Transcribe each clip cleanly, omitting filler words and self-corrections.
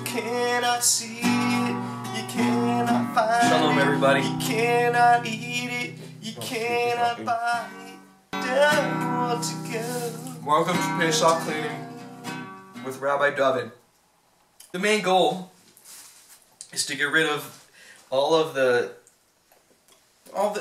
cannot see it, you cannot find it. Shalom, everybody. You cannot eat it, you cannot buy it. Don't want to go. Welcome to Pesach cleaning with Rabbi David. The main goal is to get rid of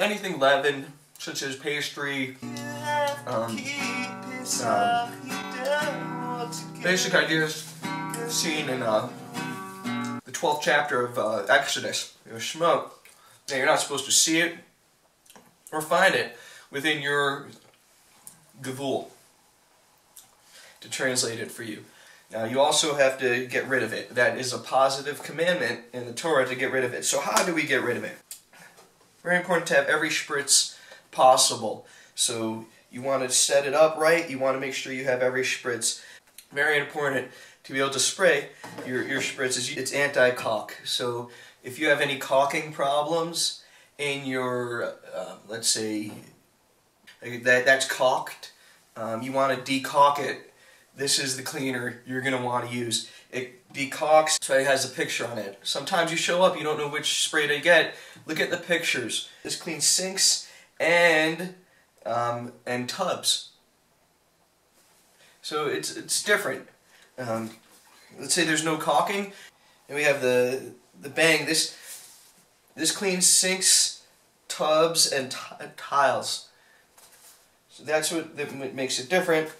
anything leavened, such as pastry, basic ideas seen in the 12th chapter of Exodus. Now, you're not supposed to see it or find it within your gavul to translate it for you. Now, you also have to get rid of it. That is a positive commandment in the Torah to get rid of it. So how do we get rid of it? Very important to have every spritz possible. So you want to set it up right. You want to make sure you have every spritz. Very important to be able to spray your spritz. It's anti-caulk. So if you have any caulking problems in your, let's say, that's caulked, you want to decaulk it. This is the cleaner you're going to want to use. It decaulks, so it has a picture on it. Sometimes you show up, you don't know which spray to get. Look at the pictures. This cleans sinks and tubs. So it's different. Let's say there's no caulking, and we have the bang. This cleans sinks, tubs, and tiles. So that's what makes it different.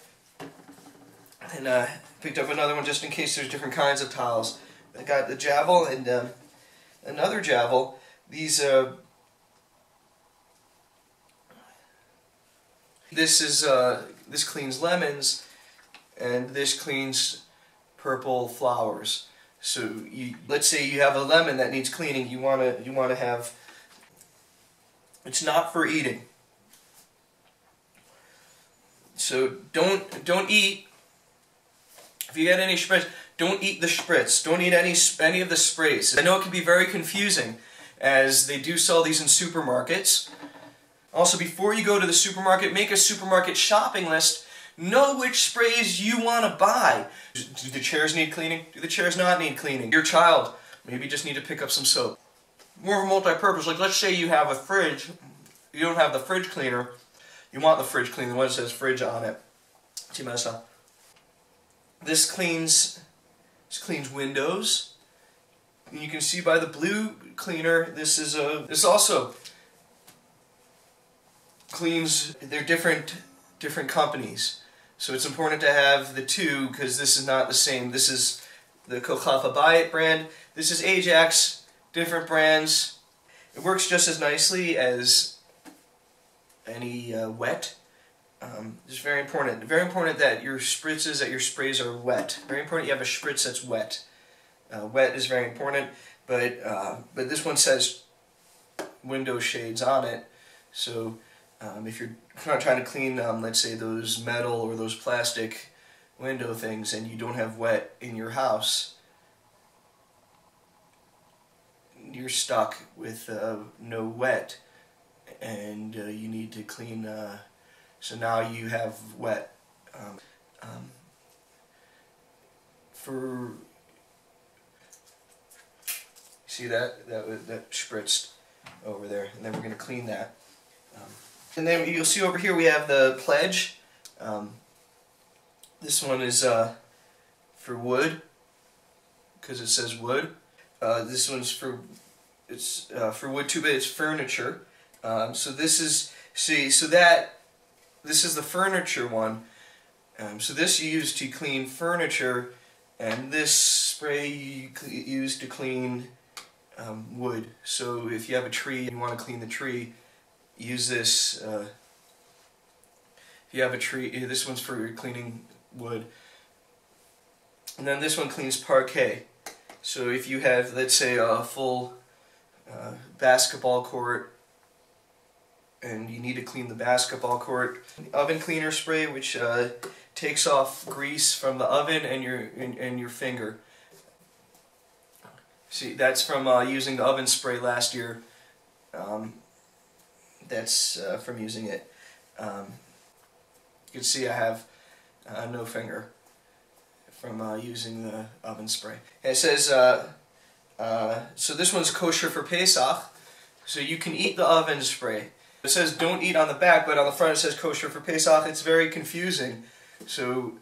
And picked up another one just in case there's different kinds of tiles. I got the javel and another javel. These this cleans lemons, and this cleans purple flowers. So let's say you have a lemon that needs cleaning. You want to have. It's not for eating. So don't eat. If you get any spritz, don't eat the spritz. Don't eat any of the sprays. I know it can be very confusing, as they do sell these in supermarkets. Also, before you go to the supermarket, make a supermarket shopping list. Know which sprays you want to buy. Do the chairs need cleaning? Do the chairs not need cleaning? Your child maybe just need to pick up some soap. More of a multi-purpose. Like, let's say you have a fridge. You don't have the fridge cleaner. You want the fridge cleaner, the one that says fridge on it. This cleans windows. And you can see by the blue cleaner, this also cleans. They're different companies. So it's important to have the two, because this is not the same. This is the Kochaf Abayit brand. This is Ajax, different brands. It works just as nicely as any wet. It's very important. Very important that your sprays are wet. Very important you have a spritz that's wet. Wet is very important, but this one says window shades on it. So if you're not trying to clean, let's say those metal or those plastic window things, and you don't have wet in your house, you're stuck with no wet, and you need to clean. So now you have wet. See that spritzed over there, and then we're going to clean that. And then you'll see over here we have the pledge. This one is for wood, because it says wood. This one's for wood too, but it's furniture. So this is this is the furniture one. So this you use to clean furniture, and this spray you use to clean wood. So if you have a tree and you want to clean the tree, use this. If you have a tree, this one's for cleaning wood. And then this one cleans parquet. So if you have, let's say, a full basketball court, and you need to clean the basketball court, oven cleaner spray, which takes off grease from the oven and your finger. See, that's from using the oven spray last year. That's from using it. You can see I have no finger from using the oven spray. And it says, so this one's kosher for Pesach, so you can eat the oven spray. It says don't eat on the back, but on the front it says kosher for Pesach. It's very confusing. So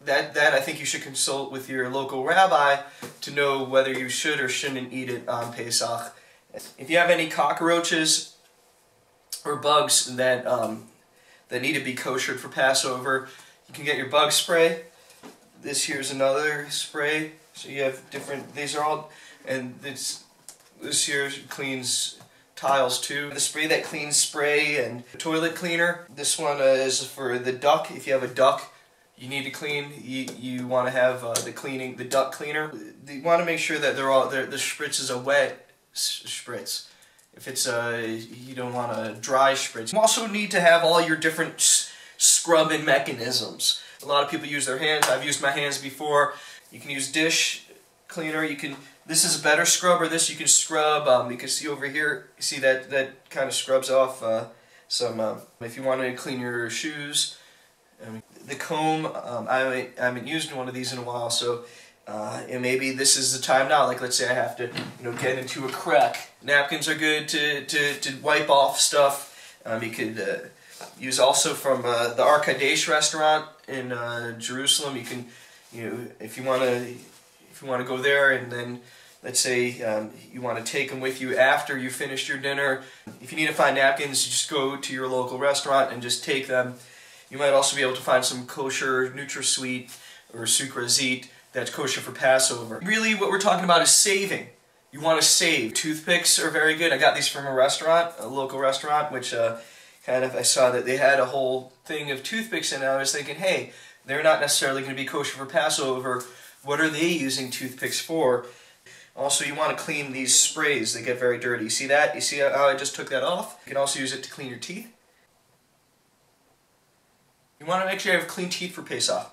that I think you should consult with your local rabbi to know whether you should or shouldn't eat it on Pesach. If you have any cockroaches or bugs that need to be koshered for Passover, you can get your bug spray. This here's another spray. So you have different, these are all, and this here cleans tiles too. The spray that cleans spray and toilet cleaner. This one is for the duck. If you have a duck you need to clean, you want to have the duck cleaner. You want to make sure that the spritz is a wet spritz. If it's you don't want a dry spritz. You also need to have all your different scrubbing mechanisms. A lot of people use their hands. I've used my hands before. You can use dish cleaner. This is a better scrubber. This you can scrub. You can see over here. You see that kind of scrubs off some. If you want to clean your shoes, the comb. I haven't used one of these in a while, so and maybe this is the time now. Like let's say I have to get into a crack. Napkins are good to wipe off stuff. You could use also from the Arkadesh restaurant in Jerusalem. You can, if you want to go there, and then let's say you want to take them with you after you finished your dinner. If you need to find napkins, you just go to your local restaurant and just take them. You might also be able to find some kosher NutraSweet or Sucrazit that's kosher for Passover. Really, what we're talking about is saving. You want to save. Toothpicks are very good. I got these from a restaurant, a local restaurant, which I saw that they had a whole thing of toothpicks, and I was thinking, hey, they're not necessarily going to be kosher for Passover. What are they using toothpicks for? Also, you want to clean these sprays. They get very dirty. See that? You see how I just took that off? You can also use it to clean your teeth. You want to make sure you have clean teeth for Pesach.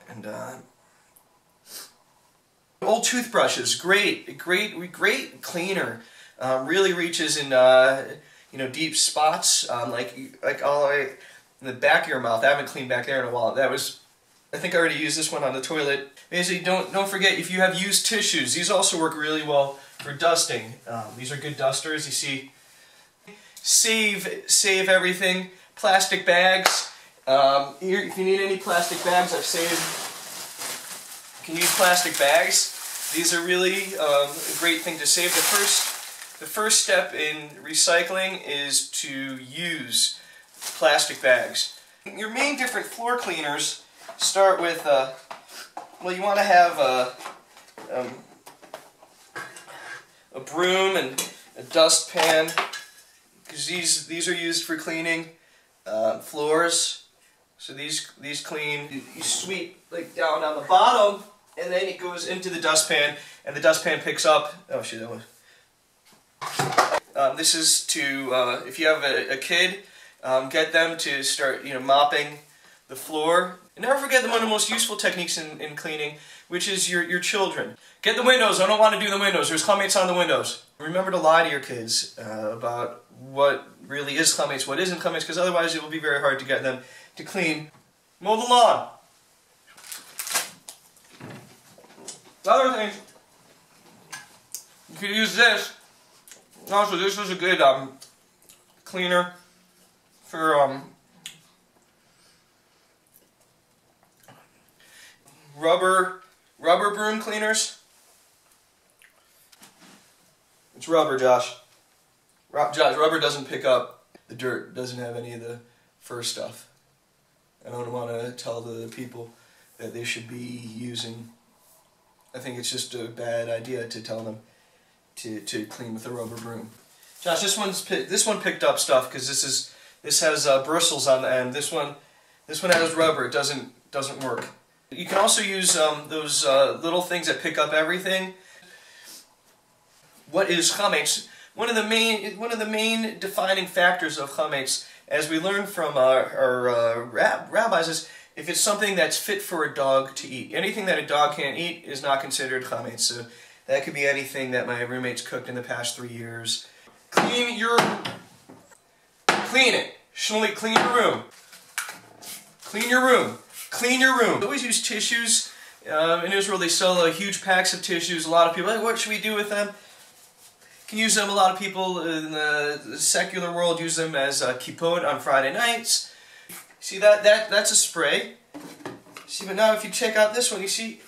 And old toothbrushes, great cleaner. Really reaches in deep spots, like all in the back of your mouth. I haven't cleaned back there in a while. I think I already used this one on the toilet. Basically, don't forget, if you have used tissues, these also work really well for dusting. These are good dusters. You see, save everything. Plastic bags. Here, if you need any plastic bags, I've saved. You can use plastic bags. These are really a great thing to save. The first step in recycling is to use plastic bags. Your main different floor cleaners start with, well, you want to have a broom and a dustpan, because these are used for cleaning floors. So these clean. You sweep like down on the bottom, and then it goes into the dustpan, and the dustpan picks up. Oh shit, that was. This is to if you have a kid, get them to start mopping the floor. And never forget one of the most useful techniques in cleaning, which is your children. Get the windows. I don't want to do the windows. There's chametz on the windows. Remember to lie to your kids about what really is chametz, what isn't chametz, because otherwise it will be very hard to get them to clean. Mow the lawn. Other things, you could use this. Also, this is a good cleaner for rubber broom cleaners. It's rubber, Josh. Rubber doesn't pick up the dirt. Doesn't have any of the fur stuff. I don't want to tell the people that they should be using. I think it's just a bad idea to tell them to clean with a rubber broom. Josh, this one picked up stuff because this has bristles on the end. This one has rubber. It doesn't work. You can also use those little things that pick up everything. What is chametz? One of the main defining factors of chametz, as we learned from our rabbis, is if it's something that's fit for a dog to eat. Anything that a dog can't eat is not considered chametz. So that could be anything that my roommates cooked in the past 3 years. Clean it. Shmulik, clean your room. Clean your room. Clean your room. Always use tissues. In Israel, they sell huge packs of tissues. A lot of people are like, what should we do with them? You can use them. A lot of people in the secular world use them as kippot on Friday nights. See that's a spray. See, but now if you check out this one, you see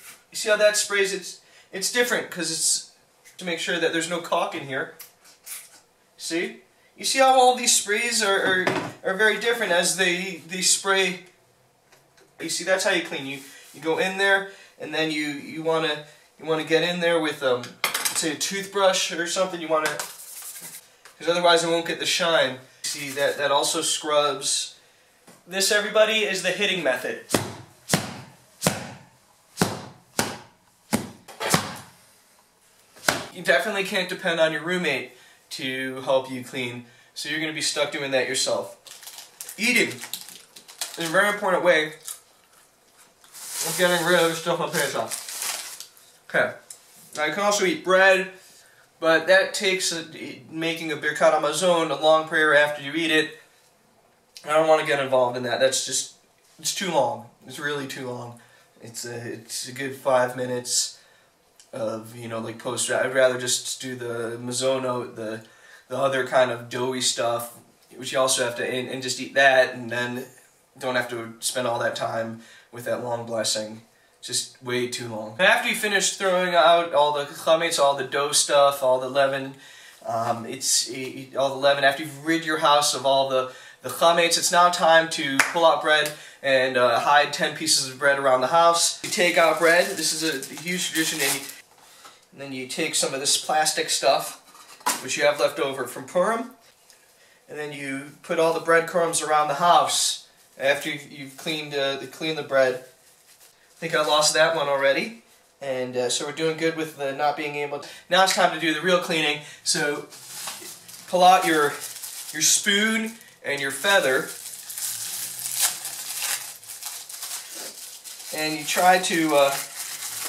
how that sprays. It's different because it's to make sure that there's no caulk in here. See, you see how all these sprays are very different as they spray. You see, that's how you clean. You go in there, and then you wanna get in there with say a toothbrush or something. You wanna, because otherwise it won't get the shine. See, that also scrubs. This, everybody, is the hitting method. You definitely can't depend on your roommate to help you clean, so you're going to be stuck doing that yourself. Eating is a very important way of getting rid of stuff on Pesach. Okay, now you can also eat bread, but that takes making a Bedikat Chametz, a long prayer after you eat it. I don't want to get involved in that. It's too long. It's really too long. It's a good 5 minutes of, like post. I'd rather just do the mazono, the other kind of doughy stuff, which you also have to, and just eat that, and then don't have to spend all that time with that long blessing. Just way too long. After you finish throwing out all the chametz, all the dough stuff, all the leaven, all the leaven, after you've rid your house of all the chametz, it's now time to pull out bread and hide 10 pieces of bread around the house. You take out bread. This is a huge tradition, and then you take some of this plastic stuff, which you have left over from Purim, and then you put all the breadcrumbs around the house after you've cleaned the bread. I think I lost that one already, and so we're doing good with the not being able to. Now it's time to do the real cleaning. So pull out your spoon and your feather, and you try to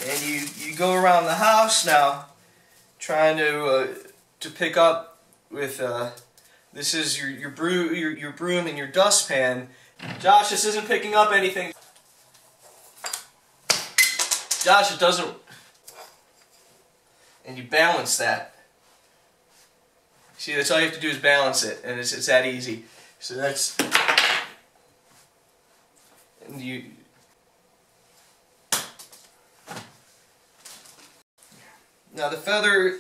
and you go around the house now, trying to pick up with this is your broom and your dustpan. Josh, this isn't picking up anything. Josh, it doesn't. And you balance that. See, that's all you have to do is balance it, and it's that easy. So that's, and you. Now the feather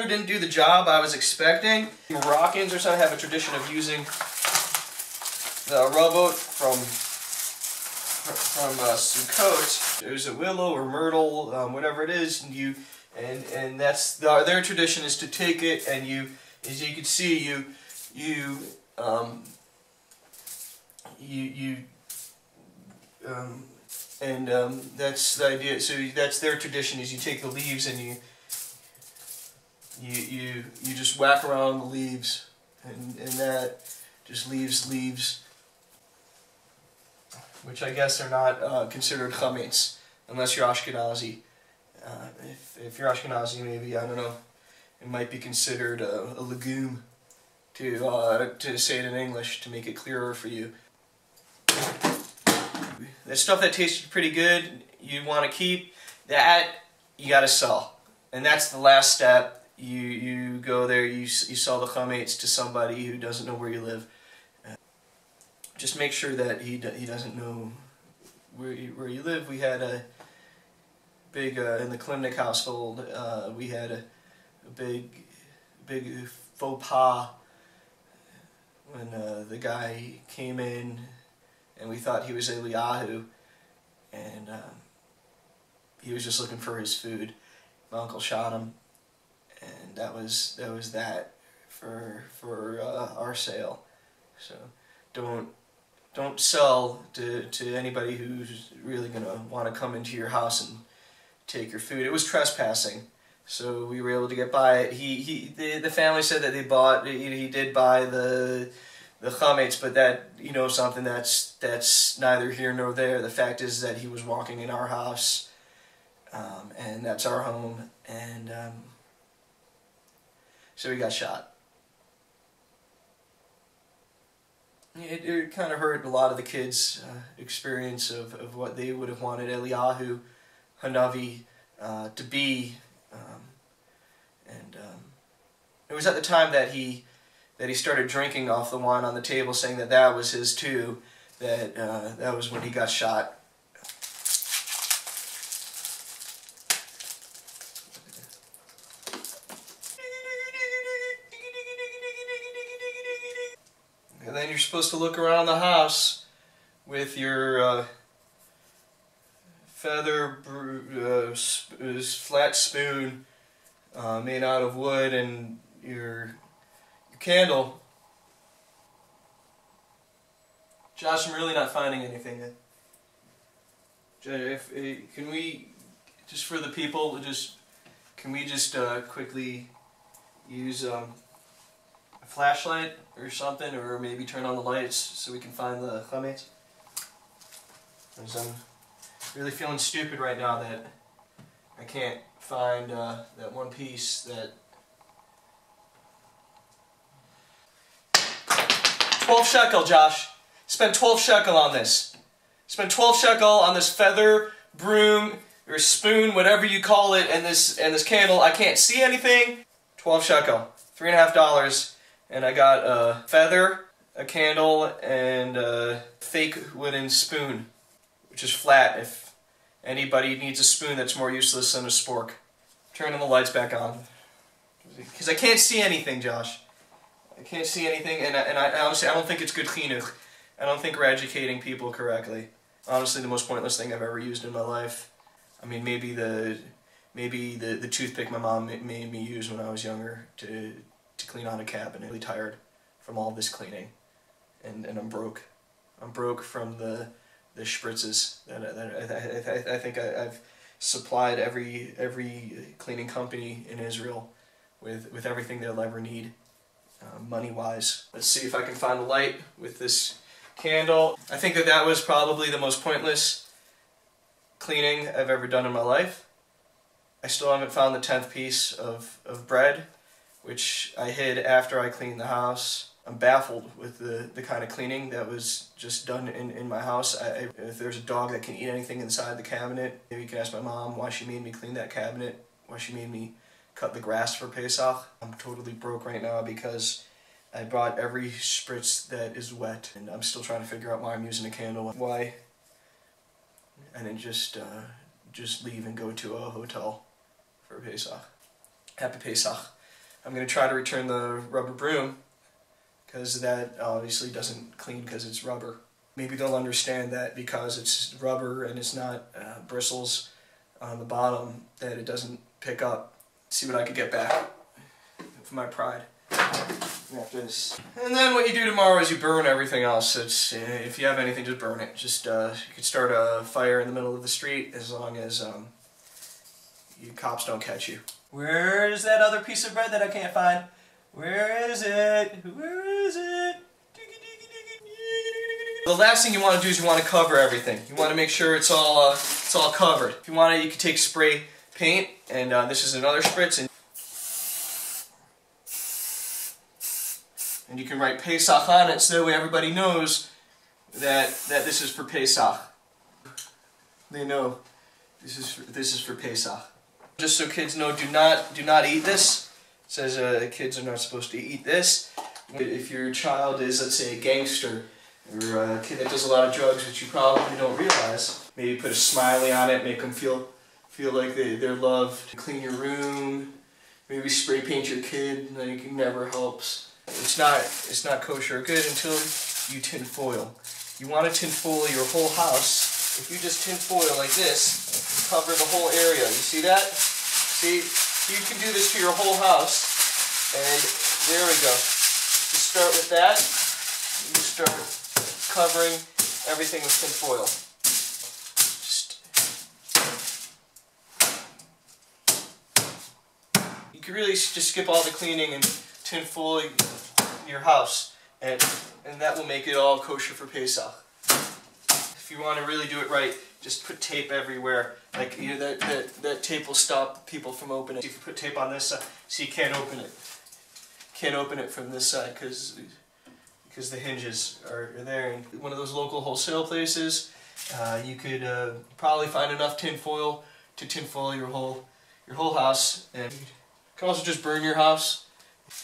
didn't do the job I was expecting. Moroccans or something have a tradition of using the rubot from Sukkot. There's a willow or myrtle, whatever it is, and that's their tradition is to take it, and as you can see, that's the idea. So that's their tradition, is you take the leaves and you just whack around the leaves, and that just leaves, which I guess are not considered chametz unless you're Ashkenazi. If you're Ashkenazi, maybe, I don't know, it might be considered a legume, to say it in English to make it clearer for you. The stuff that tasted pretty good, you want to keep. That you got to sell, and that's the last step. You go there, you sell the chametz to somebody who doesn't know where you live. Just make sure that he doesn't know where you live. We had a big in the Kilimnick household. We had a big faux pas when the guy came in, and we thought he was Eliyahu, and he was just looking for his food. My uncle shot him, and that was that for our sale. So don't sell to anybody who's really gonna want to come into your house and take your food. It was trespassing, so we were able to get by it. The family said that he did buy the chametz, but that, something that's neither here nor there. The fact is that he was walking in our house, and that's our home, and so he got shot. it kind of hurt a lot of the kids' experience of what they would have wanted Eliyahu Hanavi to be, and it was at the time that he started drinking off the wine on the table, saying that that was his too, that was when he got shot. And then you're supposed to look around the house with your feather flat spoon made out of wood and your candle. Josh, I'm really not finding anything. Can we, just for the people, can we just quickly use a flashlight or something, or maybe turn on the lights so we can find the chametz? Because I'm really feeling stupid right now that I can't find that one piece that... 12 shekel, Josh. Spend 12 shekel on this. Spend 12 shekel on this feather, broom, or spoon, whatever you call it, and this candle. I can't see anything. 12 shekel. $3.50. And I got a feather, a candle, and a fake wooden spoon, which is flat if anybody needs a spoon that's more useless than a spork. Turning the lights back on. Because I can't see anything, Josh. I can't see anything, and I honestly, I don't think it's good chinuch. I don't think we're educating people correctly. Honestly, the most pointless thing I've ever used in my life. I mean, maybe the toothpick my mom made me use when I was younger to clean out a cabinet. I'm really tired from all this cleaning, and I'm broke. I'm broke from the spritzes that I think I've supplied every cleaning company in Israel with everything they'll ever need, money-wise. Let's see if I can find a light with this candle. I think that was probably the most pointless cleaning I've ever done in my life. I still haven't found the 10th piece of bread, which I hid after I cleaned the house. I'm baffled with the kind of cleaning that was just done in my house. If there's a dog that can eat anything inside the cabinet, maybe you can ask my mom why she made me clean that cabinet, why she made me cut the grass for Pesach. I'm totally broke right now because I bought every spritz that is wet, and I'm still trying to figure out why I'm using a candle. Why? And then just leave and go to a hotel for Pesach. Happy Pesach. I'm going to try to return the rubber broom, because that obviously doesn't clean because it's rubber. Maybe they'll understand that because it's rubber and it's not bristles on the bottom, that it doesn't pick up. See what I could get back for my pride after this. And then what you do tomorrow is you burn everything else. It's if you have anything, just burn it. Just you could start a fire in the middle of the street as long as you cops don't catch you. Where's that other piece of bread that I can't find? Where is it? Where is it? The last thing you want to do is you want to cover everything. You want to make sure it's all covered. If you want it, you can take spray paint, and this is another spritz, and you can write Pesach on it, so that way everybody knows that this is for Pesach. They know this is for Pesach. Just so kids know, do not eat this. It says kids are not supposed to eat this. If your child is, let's say, a gangster, or a kid that does a lot of drugs which you probably don't realize, maybe put a smiley on it, make them feel like they're loved. Clean your room, maybe spray paint your kid, like it never helps. It's not kosher or good until you tin foil. You want to tin foil your whole house. If you just tin foil like this, cover the whole area. You see that? See, you can do this to your whole house, and there we go. Just start with that, and you start covering everything with tin foil. You can really just skip all the cleaning and tin foil your house, and that will make it all kosher for Pesach. If you want to really do it right, just put tape everywhere. Like, you know, that tape will stop people from opening it. If you put tape on this side, so you can't open it. Can't open it from this side because because the hinges are there. In one of those local wholesale places, you could probably find enough tin foil to tinfoil your whole house, and you can also just burn your house.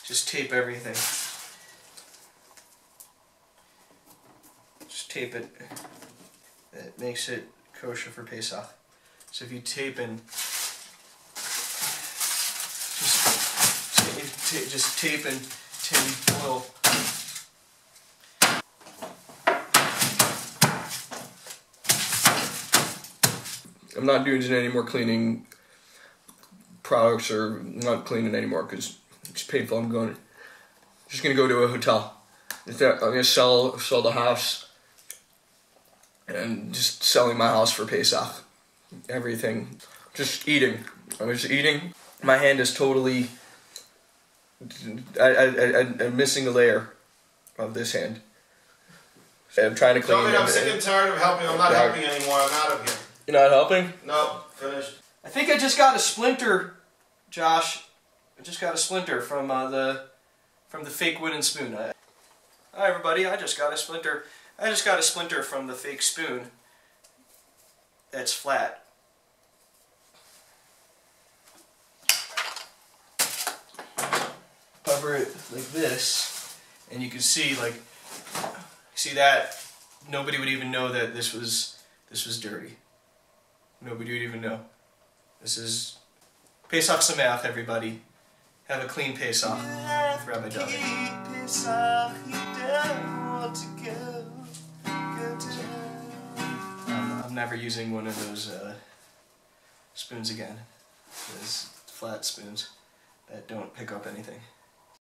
Just tape everything. Just tape it. It makes it kosher for Pesach. So if you tape in, just tape in tin foil. I'm not doing any more cleaning products, or I'm not cleaning anymore because it's painful. I'm just gonna go to a hotel. I'm gonna sell the house, and just selling my house for Pesach. Everything, just eating. I'm just eating. My hand is totally. I'm missing a layer of this hand. I'm trying to clean. Tell me I'm sick and tired of helping. I'm not helping anymore. I'm out of here. You're not helping? No, finished. I think I just got a splinter, Josh. I just got a splinter from the fake wooden spoon. Hi everybody, I just got a splinter. I just got a splinter from the fake spoon. That's flat. Cover it like this, and you can see, like, see that? Nobody would even know that this was dirty. Nobody would even know. This is Pesach Sameach, everybody. Have a clean Pesach with Rabbi David. I'm never using one of those spoons again. Those flat spoons that don't pick up anything.